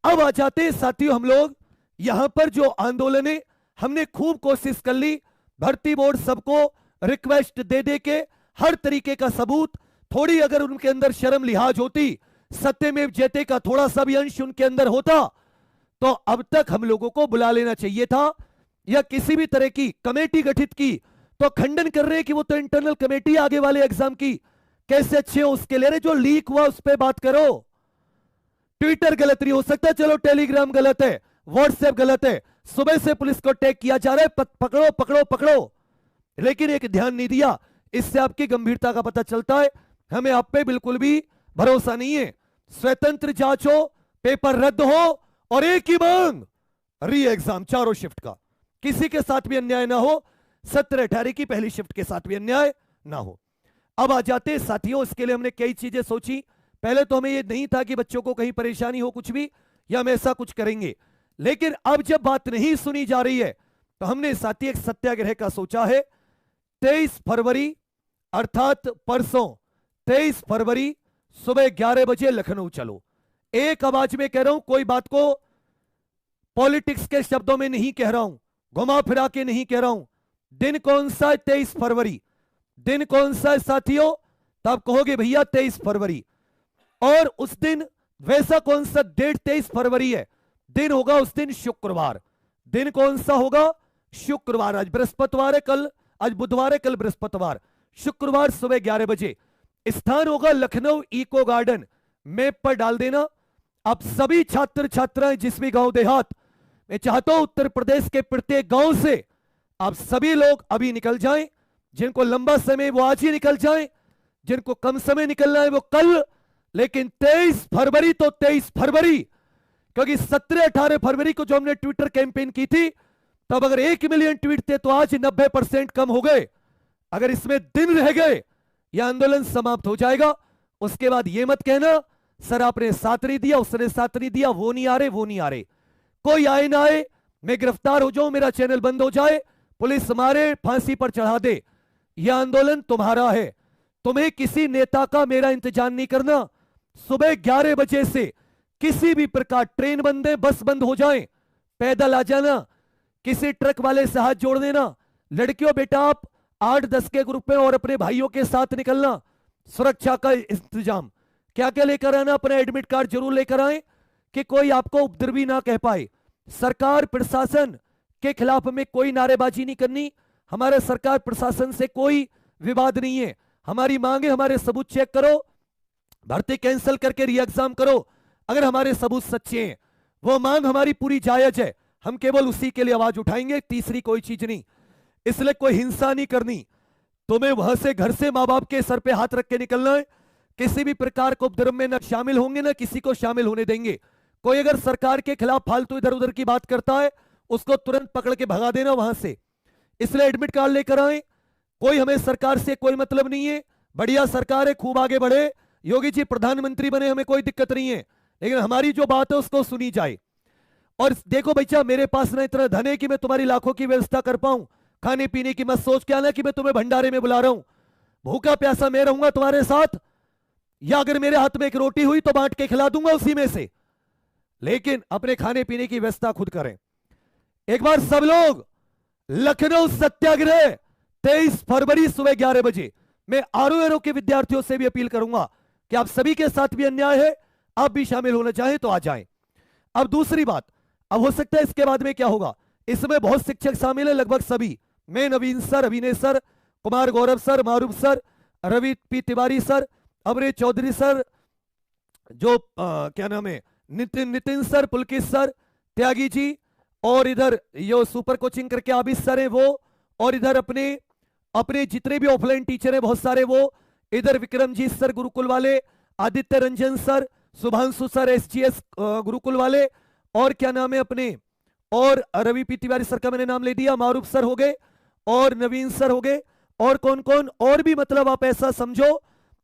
अब आ जाते हैं साथियों, हम लोग यहां पर जो आंदोलन है, हमने खूब कोशिश कर ली, भर्ती बोर्ड सबको रिक्वेस्ट दे दे के हर तरीके का सबूत, थोड़ी अगर उनके अंदर शर्म लिहाज होती, सत्यमेव जयते का थोड़ा सा भी अंश उनके अंदर होता, तो अब तक हम लोगों को बुला लेना चाहिए था, या किसी भी तरह की कमेटी गठित की। तो खंडन कर रहे हैं कि वो तो इंटरनल कमेटी आगे वाले एग्जाम की, कैसे अच्छे हो उसके ले रहे, जो लीक हुआ उस पर बात करो। ट्विटर गलत नहीं हो सकता, चलो टेलीग्राम गलत है, व्हाट्सएप गलत है, सुबह से पुलिस को टैग किया जा रहा है, पकड़ो पकड़ो पकड़ो, लेकिन एक ध्यान नहीं दिया। इससे आपकी गंभीरता का पता चलता है, हमें आप पे बिल्कुल भी भरोसा नहीं है। स्वतंत्र जांच हो, पेपर रद्द हो, और एक ही मांग, री एग्जाम चारों शिफ्ट का, किसी के साथ भी अन्याय ना हो, 17-18 की पहली शिफ्ट के साथ भी अन्याय ना हो। अब आ जाते साथियों, इसके लिए हमने कई चीजें सोची। पहले तो हमें यह नहीं था कि बच्चों को कहीं परेशानी हो कुछ भी, या हम ऐसा कुछ करेंगे, लेकिन अब जब बात नहीं सुनी जा रही है, तो हमने साथी एक सत्याग्रह का सोचा है। 23 फरवरी अर्थात परसों 23 फरवरी सुबह 11 बजे लखनऊ चलो। एक आवाज में कह रहा हूं, कोई बात को पॉलिटिक्स के शब्दों में नहीं कह रहा हूं, घुमा फिरा के नहीं कह रहा हूं। दिन कौन सा है? 23 फरवरी। दिन कौन सा है साथियों? तो आप कहोगे भैया 23 फरवरी, और उस दिन वैसा कौन सा डेट 23 फरवरी है? दिन होगा उस दिन शुक्रवार। दिन कौन सा होगा? शुक्रवार। आज बृहस्पतिवार है, कल आज बुधवार है, कल बृहस्पतिवार। शुक्रवार सुबह 11 बजे। स्थान होगा लखनऊ इको गार्डन। मैप पर डाल देना। आप सभी छात्र छात्राएं जिस भी गांव देहात, मैं चाहता हूं उत्तर प्रदेश के प्रत्येक गांव से आप सभी लोग अभी निकल जाएं। जिनको लंबा समय वो आज ही निकल जाएं, जिनको कम समय निकलना है वो कल, लेकिन 23 फरवरी तो 23 फरवरी, क्योंकि 17-18 फरवरी को जो हमने ट्विटर कैंपेन की थी, तब अगर 1 मिलियन ट्वीट थे तो आज 90% कम हो गए। अगर इसमें दिन रह गए, यह आंदोलन समाप्त हो जाएगा। उसके बाद यह मत कहना सर आपने साथ नहीं दिया, उसने साथ नहीं दिया, वो नहीं आ रहे, वो नहीं आ रहे। कोई आए ना आए, मैं गिरफ्तार हो जाऊं, मेरा चैनल बंद हो जाए, पुलिस मारे, फांसी पर चढ़ा दे, यह आंदोलन तुम्हारा है। तुम्हें किसी नेता का मेरा इंतजार नहीं करना। सुबह 11 बजे से किसी भी प्रकार ट्रेन बंद है, बस बंद हो जाए, पैदल आ जाना, किसी ट्रक वाले से हाथ जोड़ देना। लड़कियों बेटा आप 8-10 के ग्रुप में और अपने भाइयों के साथ निकलना। सुरक्षा का इंतजाम क्या क्या लेकर आना, अपना एडमिट कार्ड जरूर लेकर आए कि कोई आपको उपद्रवी ना कह पाए। सरकार प्रशासन के खिलाफ हमें कोई नारेबाजी नहीं करनी। हमारे सरकार प्रशासन से कोई विवाद नहीं है। हमारी मांग है, हमारे सबूत चेक करो, भर्ती कैंसिल करके री एग्जाम करो। अगर हमारे सबूत सच्चे हैं, वो मांग हमारी पूरी जायज है, हम केवल उसी के लिए आवाज उठाएंगे, तीसरी कोई चीज नहीं। इसलिए कोई हिंसा नहीं करनी। तुम्हें वहां से घर से मां बाप के सर पे हाथ रख के निकलना है। किसी भी प्रकार को उपद्रव में न शामिल होंगे, ना किसी को शामिल होने देंगे। कोई अगर सरकार के खिलाफ फालतू इधर उधर की बात करता है, उसको तुरंत पकड़ के भगा देना वहां से। इसलिए एडमिट कार्ड लेकर आए। कोई हमें सरकार से कोई मतलब नहीं है, बढ़िया सरकार है, खूब आगे बढ़े, योगी जी प्रधानमंत्री बने, हमें कोई दिक्कत नहीं है, लेकिन हमारी जो बात है उसको सुनी जाए। और देखो भैया, मेरे पास ना इतना धन है कि मैं तुम्हारी लाखों की व्यवस्था कर पाऊं। खाने पीने की मत सोच के आना कि मैं तुम्हें भंडारे में बुला रहा हूं। भूखा प्यासा मैं रहूंगा तुम्हारे साथ, या अगर मेरे हाथ में एक रोटी हुई तो बांट के खिला दूंगा उसी में से, लेकिन अपने खाने पीने की व्यवस्था खुद करें। एक बार सब लोग लखनऊ सत्याग्रह 23 फरवरी सुबह 11 बजे। मैं आरओ के विद्यार्थियों से भी अपील करूंगा कि आप सभी के साथ भी अन्याय है, आप भी शामिल होना चाहें तो आ जाएं। अब दूसरी बात, अब हो सकता है इसके बाद में क्या होगा, इसमें बहुत शिक्षक शामिल है, लगभग सभी। मैं, Naveen sir, Abhinay sir, Kumar Gaurav sir, Maroof sir, Ravi P Tiwari sir, Amrit Chaudhary sir, जो क्या नाम है, नितिन सर, पुलकित सर, त्यागी जी, और इधर यो सुपर कोचिंग करके आबिद सर है वो, और इधर अपने जितने भी ऑफलाइन टीचर हैं बहुत सारे वो, इधर विक्रमजीत सर गुरुकुल वाले, Aditya Ranjan sir, Shubhanshu sir SGS Gurukul वाले, और क्या नाम है अपने, और रवि पी तिवारी सर का मैंने नाम ले दिया, मारूफ सर हो गए, और नवीन सर हो गए, और कौन कौन और भी, मतलब आप ऐसा समझो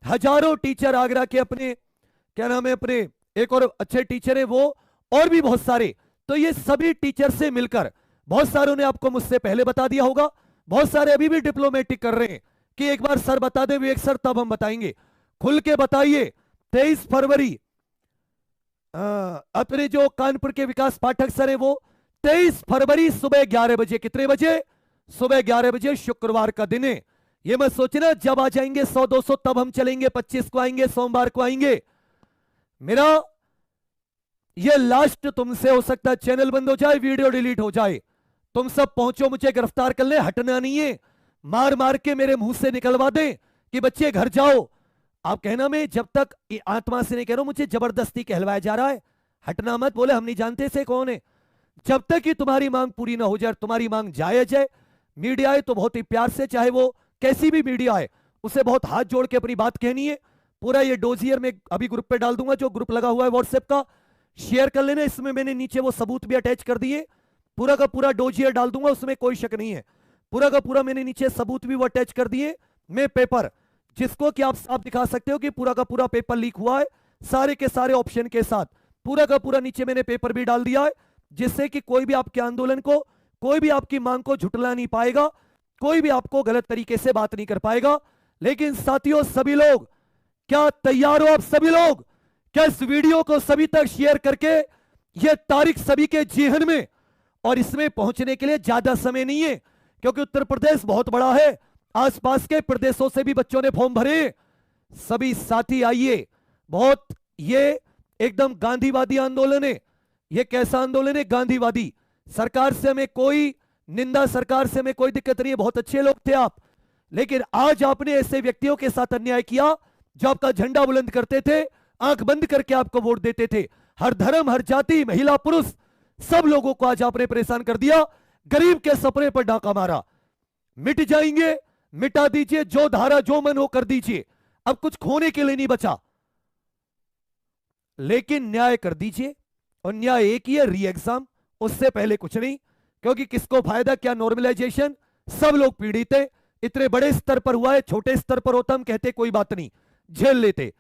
हजारों टीचर आगरा के, अपने क्या नाम है अपने एक और अच्छे टीचर है वो, और भी बहुत सारे। तो ये सभी टीचर से मिलकर, बहुत सारों ने आपको मुझसे पहले बता दिया होगा, बहुत सारे अभी भी डिप्लोमेटिक कर रहे हैं कि एक बार सर बता दे, विवेक सर, तब हम बताएंगे। खुल के बताइए 23 फरवरी अपने जो कानपुर के विकास पाठक सर है, वो 23 फरवरी सुबह 11 बजे, कितने बजे? सुबह 11 बजे, शुक्रवार का दिन है। ये मत सोचना जब आ जाएंगे 100-200 तब हम चलेंगे, 25 को आएंगे, सोमवार को आएंगे। मेरा ये लास्ट तुमसे हो सकता है चैनल बंद हो जाए, वीडियो डिलीट हो जाए, तुम सब पहुंचो मुझे गिरफ्तार कर ले, हटना नहीं है। मार मार के मेरे मुंह से निकलवा दें कि बच्चे घर जाओ। आप कहना, मैं जब तक आत्मा से नहीं कह रहा हूं, मुझे जबरदस्ती कहलवाया जा रहा है, हटना मत। बोले हम नहीं जानते से कौन है। जब तक कि तुम्हारी मांग पूरी ना हो जाए, तुम्हारी मांग जायज है, मीडिया है तो बहुत ही प्यार से, चाहे वो कैसी भी मीडिया है, उसे बहुत हाथ जोड़ के अपनी बात कहनी है। पूरा ये डोजियर में अभी ग्रुप पे डाल दूंगा, जो ग्रुप लगा हुआ है व्हाट्सएप का, शेयर कर लेना। इसमें मैंने नीचे वो सबूत भी अटैच कर दिए, पूरा का पूरा डोजियर डाल दूंगा, उसमें कोई शक नहीं है। पूरा का पूरा मैंने नीचे सबूत भी वो अटैच कर दिए, मैं पेपर जिसको कि आप दिखा सकते हो कि पूरा का पूरा पेपर लीक हुआ है, सारे के सारे ऑप्शन के साथ पूरा का पूरा नीचे मैंने पेपर भी डाल दिया है, जिससे कि कोई भी आपके आंदोलन को, कोई भी आपकी मांग को झुटला नहीं पाएगा, कोई भी आपको गलत तरीके से बात नहीं कर पाएगा। लेकिन साथियों, सभी लोग क्या तैयार हो? आप सभी लोग क्या इस वीडियो को सभी तक शेयर करके यह तारीख सभी के जेहन में, और इसमें पहुंचने के लिए ज्यादा समय नहीं है क्योंकि उत्तर प्रदेश बहुत बड़ा है, आसपास के प्रदेशों से भी बच्चों ने फॉर्म भरे। सभी साथी आइए, बहुत ये एकदम गांधीवादी आंदोलन है। ये कैसा आंदोलन है? गांधीवादी। सरकार से हमें कोई निंदा, सरकार से हमें कोई दिक्कत नहीं है, बहुत अच्छे लोग थे आप, लेकिन आज आपने ऐसे व्यक्तियों के साथ अन्याय किया जो आपका झंडा बुलंद करते थे, आंख बंद करके आपको वोट देते थे। हर धर्म, हर जाति, महिला, पुरुष, सब लोगों को आज आपने परेशान कर दिया, गरीब के सपने पर डाका मारा। मिट जाएंगे, मिटा दीजिए, जो धारा जो मन हो कर दीजिए, अब कुछ खोने के लिए नहीं बचा, लेकिन न्याय कर दीजिए। और न्याय एक ही है, री एग्जाम, उससे पहले कुछ नहीं। क्योंकि किसको फायदा, क्या नॉर्मलाइजेशन, सब लोग पीड़ित है। इतने बड़े स्तर पर हुआ है, छोटे स्तर पर होता हम कहते कोई बात नहीं, झेल लेते।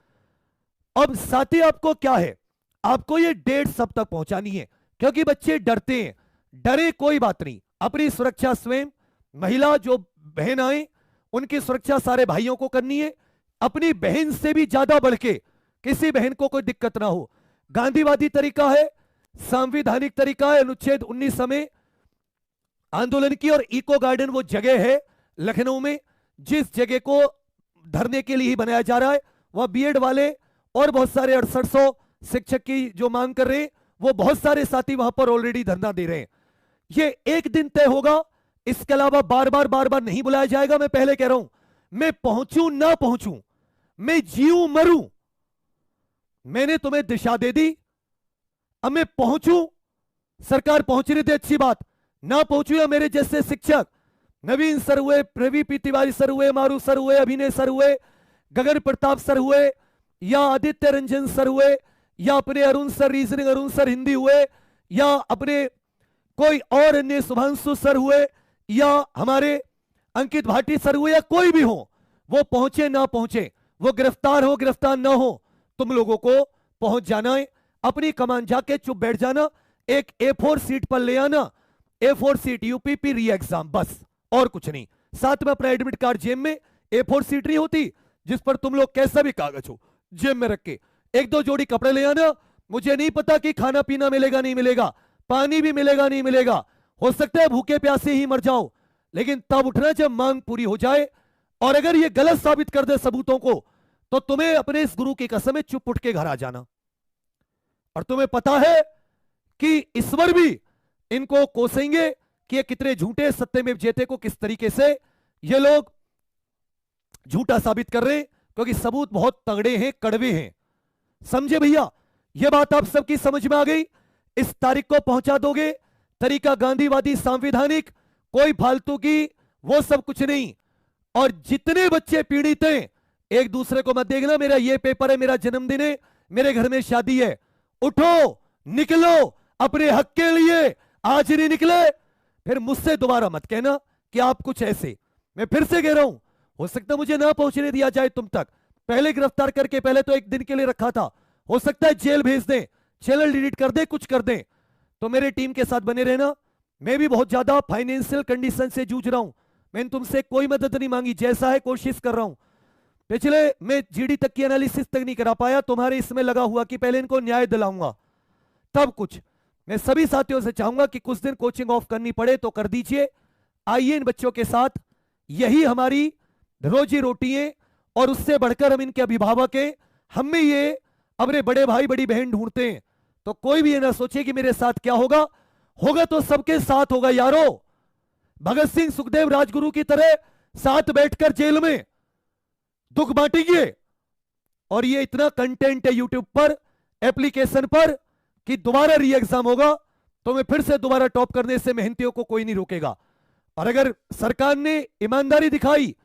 अब साथी आपको क्या है, आपको ये डेट सब तक पहुंचानी है, क्योंकि बच्चे डरते हैं। डरे कोई बात नहीं, अपनी सुरक्षा स्वयं, महिला जो बहन आए उनकी सुरक्षा सारे भाइयों को करनी है। अपनी बहन से भी ज्यादा बढ़ के किसी बहन को कोई दिक्कत ना हो। गांधीवादी तरीका है, संवैधानिक तरीका है। अनुच्छेद 19 में आंदोलन की, और इको गार्डन वो जगह है लखनऊ में जिस जगह को धरने के लिए ही बनाया जा रहा है। वह बीएड वाले और बहुत सारे 6800 शिक्षक की जो मांग कर रहे हैं, वो बहुत सारे साथी वहां पर ऑलरेडी धरना दे रहे हैं। ये एक दिन तय होगा, इसके अलावा बार बार नहीं बुलाया जाएगा। मैं पहले कह रहा हूं, मैं पहुंचूं ना पहुंचूं, मैं जीऊं मरूं, मैंने तुम्हें दिशा दे दी। अब मैं पहुंचूं, सरकार पहुंच रही थी, अच्छी बात, ना पहुंचू या मेरे जैसे शिक्षक नवीन सर हुए, प्रवी पी तिवारी सर हुए, मारू सर हुए, अभिनय सर हुए, गगन प्रताप सर हुए, या आदित्य रंजन सर हुए, या अपने Arun sir reasoning, Arun sir Hindi हुए, या अपने कोई और अन्य शुभांशु सर हुए, या हमारे अंकित भाटी सर हुए, या कोई भी हो, वो पहुंचे ना पहुंचे, वो गिरफ्तार हो गिरफ्तार ना हो, तुम लोगों को पहुंच जाना है। अपनी कमान जाके चुप बैठ जाना, एक A4 सीट पर ले आना, A4 सीट यूपीपी री एग्जाम, बस और कुछ नहीं। साथ में अपना एडमिट कार्ड जेब में, A4 सीट नहीं होती जिस पर तुम लोग कैसा भी कागज हो जेब में रख के, एक दो जोड़ी कपड़े ले आना। मुझे नहीं पता कि खाना पीना मिलेगा नहीं मिलेगा, पानी भी मिलेगा नहीं मिलेगा, हो सकता है भूखे प्यासे ही मर जाओ, लेकिन तब उठना जब मांग पूरी हो जाए। और अगर ये गलत साबित कर दे सबूतों को, तो तुम्हें अपने इस गुरु की कसम है चुप उठ के घर आ जाना। और तुम्हें पता है कि ईश्वर भी इनको कोसेंगे कि ये कितने झूठे, सत्य में जेते को किस तरीके से ये लोग झूठा साबित कर रहे हैं, क्योंकि सबूत बहुत तगड़े हैं, कड़वे हैं। समझे भैया? ये बात आप सबकी समझ में आ गई? इस तारीख को पहुंचा दोगे, तरीका गांधीवादी, संवैधानिक, कोई फालतू की वो सब कुछ नहीं। और जितने बच्चे पीड़ित हैं, एक दूसरे को मत देखना, मेरा ये पेपर है, मेरा जन्मदिन है, मेरे घर में शादी है, उठो निकलो अपने हक के लिए। आज नहीं निकले फिर मुझसे दोबारा मत कहना कि आप कुछ ऐसे। मैं फिर से कह रहा हूं, हो सकता मुझे ना पहुंचने दिया जाए तुम तक, पहले गिरफ्तार करके, पहले तो एक दिन के लिए रखा था, हो सकता है जेल भेज दें, चैनल डिलीट कर दे, कुछ कर दें। तो मेरे टीम के साथ बने रहना। मैं भी बहुत ज्यादा फाइनेंशियल कंडीशन से जूझ रहा हूं, मैंने तुमसे कोई मदद नहीं मांगी, जैसा है कोशिश कर रहा हूं। पिछले मैं जीडी तक की एनालिसिस तक नहीं करा पाया, तुम्हारे इसमें लगा हुआ कि पहले इनको न्याय दिलाऊंगा, तब कुछ। मैं सभी साथियों से चाहूंगा कि कुछ दिन कोचिंग ऑफ करनी पड़े तो कर दीजिए, आइए इन बच्चों के साथ, यही हमारी रोजी रोटी है। और उससे बढ़कर हम इनके अभिभावक हैं, हम में ये अपने बड़े भाई बड़ी बहन ढूंढते हैं। तो कोई भी ये ना सोचे कि मेरे साथ क्या होगा, होगा तो सबके साथ होगा यारो। भगत सिंह सुखदेव राजगुरु की तरह साथ बैठकर जेल में दुख बांटेंगे। और ये इतना कंटेंट है यूट्यूब पर, एप्लीकेशन पर, कि दोबारा री एग्जाम होगा तो मैं फिर से दोबारा टॉप करने से मेहनतियों को कोई नहीं रोकेगा। और अगर सरकार ने ईमानदारी दिखाई,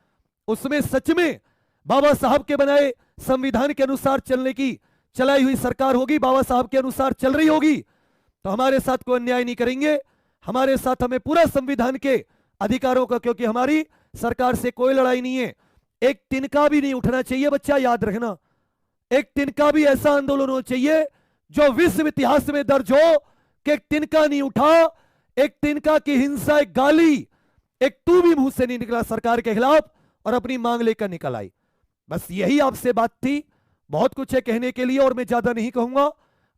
उसमें सच में बाबा साहब के बनाए संविधान के अनुसार चलने की चलाई हुई सरकार होगी, बाबा साहब के अनुसार चल रही होगी, तो हमारे साथ कोई अन्याय नहीं करेंगे। हमारे साथ हमें पूरा संविधान के अधिकारों का, क्योंकि हमारी सरकार से कोई लड़ाई नहीं है। एक तिनका भी नहीं उठना चाहिए, बच्चा याद रखना। एक तिनका भी ऐसा आंदोलन होना चाहिए जो विश्व इतिहास में दर्ज हो कि एक तिनका नहीं उठा, एक तिनका की हिंसा, एक गाली, एक तू भी मुंह से नहीं निकला सरकार के खिलाफ और अपनी मांग लेकर निकल आई। बस यही आपसे बात थी। बहुत कुछ है कहने के लिए और मैं ज्यादा नहीं कहूंगा।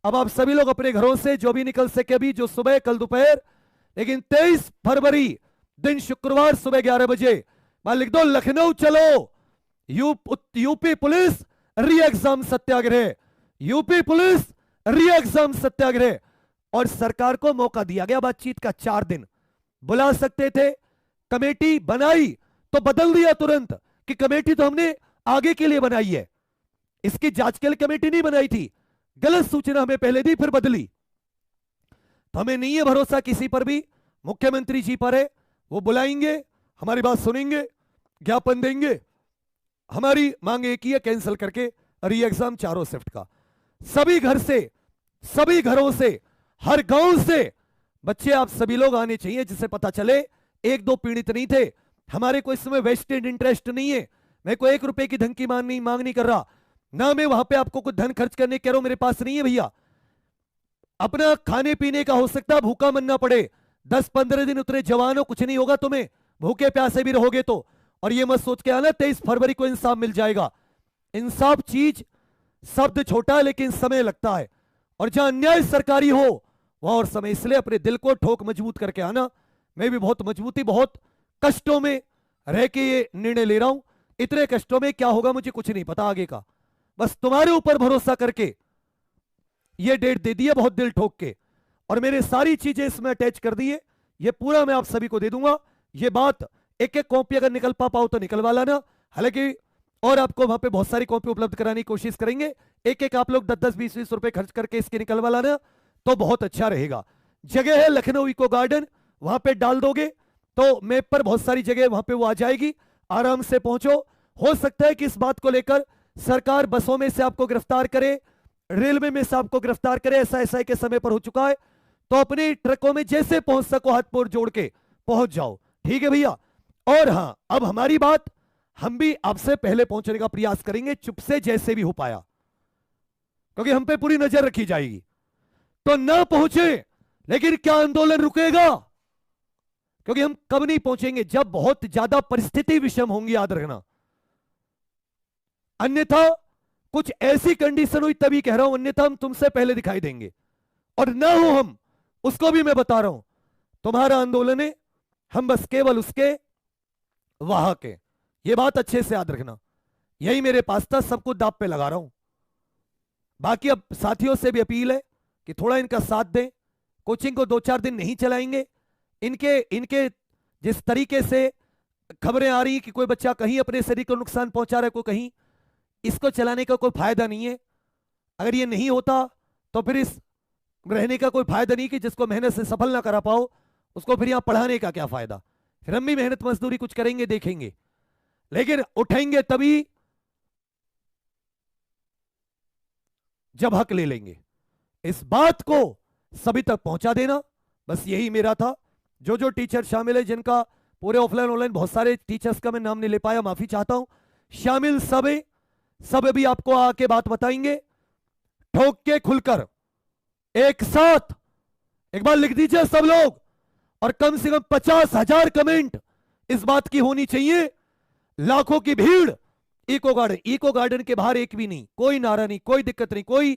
अब आप सभी लोग अपने घरों से जो भी निकल सके, अभी जो सुबह कल दोपहर, लेकिन 23 फरवरी दिन शुक्रवार सुबह 11 बजे मान लिख दो, लखनऊ चलो, यूपी पुलिस री एग्जाम सत्याग्रह, यूपी पुलिस री एग्जाम सत्याग्रह। और सरकार को मौका दिया गया बातचीत का, 4 दिन बुला सकते थे, कमेटी बनाई तो बदल दिया तुरंत कि कमेटी तो हमने आगे के लिए बनाई है, इसकी जांच के लिए कमेटी नहीं बनाई थी। गलत सूचना हमें पहले दी फिर बदली। तो हमें नहीं है भरोसा किसी पर भी, मुख्यमंत्री जी पर है, वो बुलाएंगे, हमारी बात सुनेंगे, ज्ञापन देंगे। हमारी मांग एक ही है, कैंसिल करके री एग्जाम चारों शिफ्ट का। सभी घर से, सभी घरों से, हर गांव से बच्चे आप सभी लोग आने चाहिए, जिससे पता चले एक दो पीड़ित नहीं थे। हमारे को इसमें वेस्टेड इंटरेस्ट नहीं है, मैं कोई 1 रुपए की धन की मांग नहीं कर रहा, ना मैं वहां पे आपको कुछ धन खर्च करने कह रहा हूं, मेरे पास नहीं है भैया। अपना खाने पीने का हो सकता है भूखा मरना पड़े, 10-15 दिन उतरे जवान हो, कुछ नहीं होगा तुम्हें, भूखे प्यासे भी रहोगे तो। और ये मत सोच के आना 23 फरवरी को इंसाफ मिल जाएगा। इंसाफ चीज, शब्द छोटा है लेकिन समय लगता है, और जहां अन्याय सरकारी हो वहां और समय। इसलिए अपने दिल को ठोक मजबूत करके आना। मैं भी बहुत मजबूती, बहुत कष्टों में रह के ये निर्णय ले रहा हूं। इतने कष्टों में क्या होगा मुझे कुछ नहीं पता आगे का, बस तुम्हारे ऊपर भरोसा करके ये डेट दे दी है, बहुत दिल ठोक के। और मैंने सारी चीजें इसमें अटैच कर दी है, ये पूरा मैं आप सभी को दे दूंगा। ये बात एक एक कॉपी अगर निकल पाओ तो निकलवा लाना, हालांकि और आपको वहां पे बहुत सारी कॉपी उपलब्ध कराने की कोशिश करेंगे। एक एक आप लोग 10-10, 20-20 रुपए खर्च करके इसके निकलवा लाना तो बहुत अच्छा रहेगा। जगह है लखनऊ इको गार्डन, वहां पे डाल दोगे तो मैप पर बहुत सारी जगह वहां पे वो आ जाएगी, आराम से पहुंचो। हो सकता है कि इस बात को लेकर सरकार बसों में से आपको गिरफ्तार करे, रेलवे में से आपको गिरफ्तार करे, ऐसा एसआई के समय पर हो चुका है। तो अपने ट्रकों में जैसे पहुंच सको हाथ पैर जोड़ के पहुंच जाओ, ठीक है भैया। और हां, अब हमारी बात, हम भी आपसे पहले पहुंचने का प्रयास करेंगे, चुप से जैसे भी हो पाया, क्योंकि हम पे पूरी नजर रखी जाएगी। तो ना पहुंचे, लेकिन क्या आंदोलन रुकेगा? क्योंकि हम कब नहीं पहुंचेंगे, जब बहुत ज्यादा परिस्थिति विषम होंगी, याद रखना। अन्यथा कुछ ऐसी कंडीशन हुई तभी कह रहा हूं, अन्यथा हम तुमसे पहले दिखाई देंगे। और ना हो हम, उसको भी मैं बता रहा हूं, तुम्हारा आंदोलन है, हम बस केवल उसके वाहक के। ये बात अच्छे से याद रखना। यही मेरे पास था, सबको दांव पे लगा रहा हूं। बाकी अब साथियों से भी अपील है कि थोड़ा इनका साथ दें। कोचिंग को 2-4 दिन नहीं चलाएंगे। इनके जिस तरीके से खबरें आ रही कि कोई बच्चा कहीं अपने शरीर को नुकसान पहुंचा रहा है, कोई कहीं, इसको चलाने का कोई फायदा नहीं है। अगर ये नहीं होता तो फिर इस रहने का कोई फायदा नहीं, कि जिसको मेहनत से सफल ना करा पाओ उसको फिर यहां पढ़ाने का क्या फायदा। फिर हम भी मेहनत मजदूरी कुछ करेंगे, देखेंगे, लेकिन उठेंगे तभी जब हक ले लेंगे। इस बात को सभी तक पहुंचा देना, बस यही मेरा था। जो जो टीचर शामिल है, जिनका पूरे ऑफलाइन ऑनलाइन बहुत सारे टीचर्स का मैं नाम नहीं ले पाया, माफी चाहता हूं। शामिल सब भी आपको आके बात बताएंगे, ठोक के खुलकर एक साथ। एक बार लिख दीजिए सब लोग, और कम से कम 50,000 कमेंट इस बात की होनी चाहिए। लाखों की भीड़ इको गार्डन के बाहर, एक भी नहीं, कोई नारा नहीं, कोई दिक्कत नहीं, कोई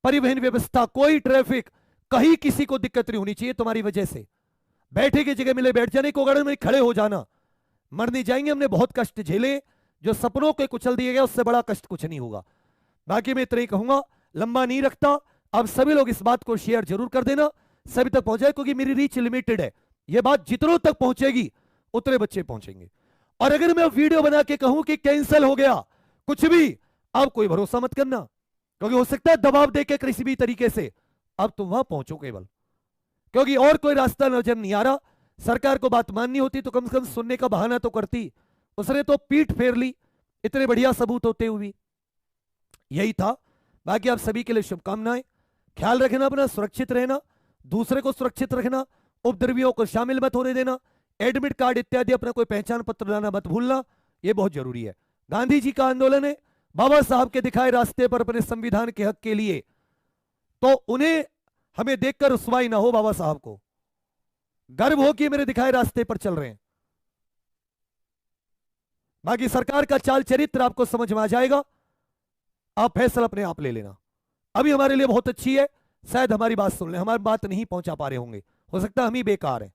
परिवहन व्यवस्था, कोई ट्रैफिक, कहीं किसी को दिक्कत नहीं होनी चाहिए तुम्हारी वजह से। बैठे की जगह मिले बैठ जाने को, गार्डन में खड़े हो जाना, मर नहीं जाएंगे। हमने बहुत कष्ट झेले, जो सपनों के कुचल दिए गए उससे बड़ा कष्ट कुछ नहीं होगा। बाकी मैं इतना ही कहूंगा, लंबा नहीं रखता। अब सभी लोग इस बात को शेयर जरूर कर देना, सभी तक पहुंचाए, क्योंकि मेरी रीच लिमिटेड है। यह बात जितनों तक पहुंचेगी उतने बच्चे पहुंचेंगे। और अगर मैं वीडियो बना के कहूं कि कैंसिल हो गया कुछ भी, अब कोई भरोसा मत करना, क्योंकि हो सकता है दबाव देके किसी भी तरीके से अब तुम वहां पहुंचो केवल, क्योंकि और कोई रास्ता नजर नहीं आ रहा। सरकार को बात माननी होती तो कम से कम सुनने का बहाना तो करती, उसने तो पीठ फेर ली इतने बढ़िया सबूत होते हुए। यही था। बाकी आप सभी के लिए शुभकामनाएं। ख्याल रखना अपना, सुरक्षित रहना, दूसरे को सुरक्षित रखना, उपद्रवियों को शामिल मत होने देना, एडमिट कार्ड इत्यादि अपना कोई पहचान पत्र लाना मत भूलना, यह बहुत जरूरी है। गांधी जी का आंदोलन है, बाबा साहब के दिखाए रास्ते पर अपने संविधान के हक के लिए, तो उन्हें हमें देखकर रुसवाई ना हो, बाबा साहब को गर्व हो कि मेरे दिखाए रास्ते पर चल रहे हैं। बाकी सरकार का चाल चरित्र आपको समझ में आ जाएगा, आप फैसला अपने आप ले लेना। अभी हमारे लिए बहुत अच्छी है, शायद हमारी बात सुन ले, हमारी बात नहीं पहुंचा पा रहे होंगे, हो सकता है हम ही बेकार हैं।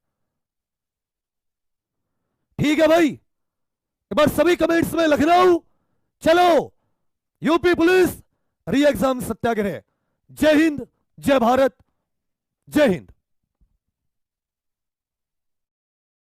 ठीक है भाई, एक बार सभी कमेंट्स में लखनऊ चलो, यूपी पुलिस री एग्जाम सत्याग्रह। जय हिंद, जय भारत, जय हिंद।